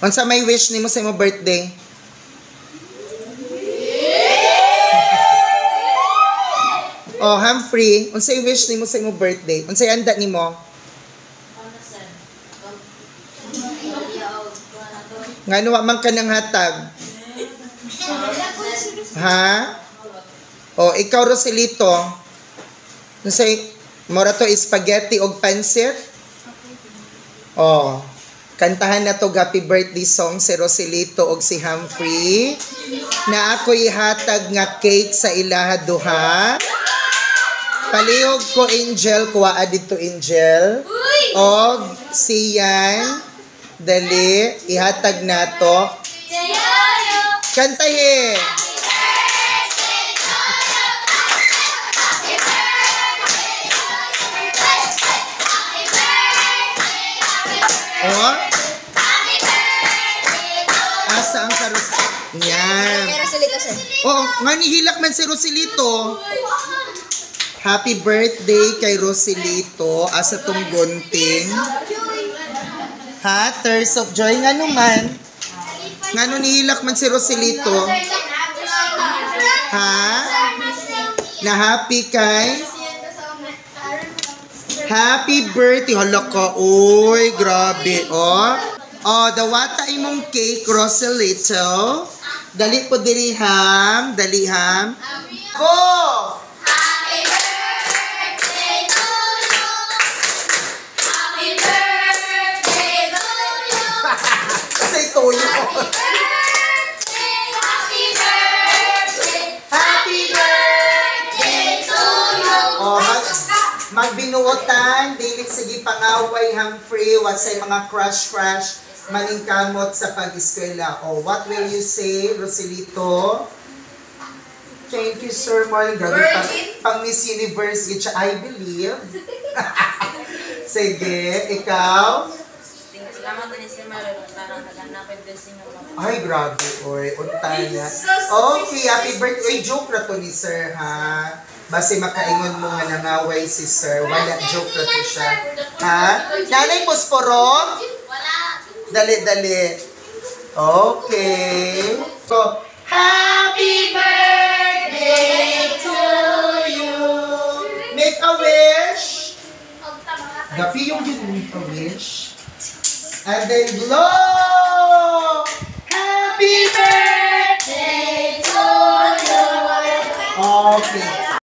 Unsa may wish nimo sa imong birthday? Oh, Humphrey, unsay wish nimo sa imong birthday? Unsay anda nimo? Ngano wa man ka nang hatag? Ha? Oh, ikaw Roselito. Unsay mora to spaghetti og pansit? Oh. Kantahan na to happy birthday song si Roselito og si Humphrey na ako'y hatag nga cake sa ilaha duha. Palihog ko Angel, kuwaa dito Angel. Og si Yan, dali, ihatag na to. Kantahin! Oh? Asa ang karus... Yan. Oo, nga nihilak man si Roselito. Happy birthday kay Roselito. Asa tong gunting. Ha? Tears of joy. Nga naman. Nga no nihilak man si Roselito. Ha? Na happy kay... Happy birthday. Hala ka. Uy, grabe. Oh. Oh, dawata imong cake, Roselito. Dali po diri ham. Dali ham. Go! Happy birthday to you. Happy birthday to you. Say to you. Happy birthday. Happy birthday to you. Oh, magbinuotan, dili sige pangaway Humphrey, wasay mga crush maningkamot sa pag-eskwela. Oh, what will you say, Roselito? Thank you, Sir Marlon. Grabe pang Miss Universe, which I believe. Sige, ikaw? Salamat din si Marlon. Tarang naganapin din si Marlon. Ay, grabe, oy. Untaya. Okay, happy birthday. Joke na to ni Sir, ha? Basta makaingon mo nga nangaway si Sir. Wala, joke na to siya. Ha? Nanay Posporo? Wala. Dali. Okay. So, happy birthday to you. Make a wish. Gapi yung make a wish. And then blow. Happy birthday.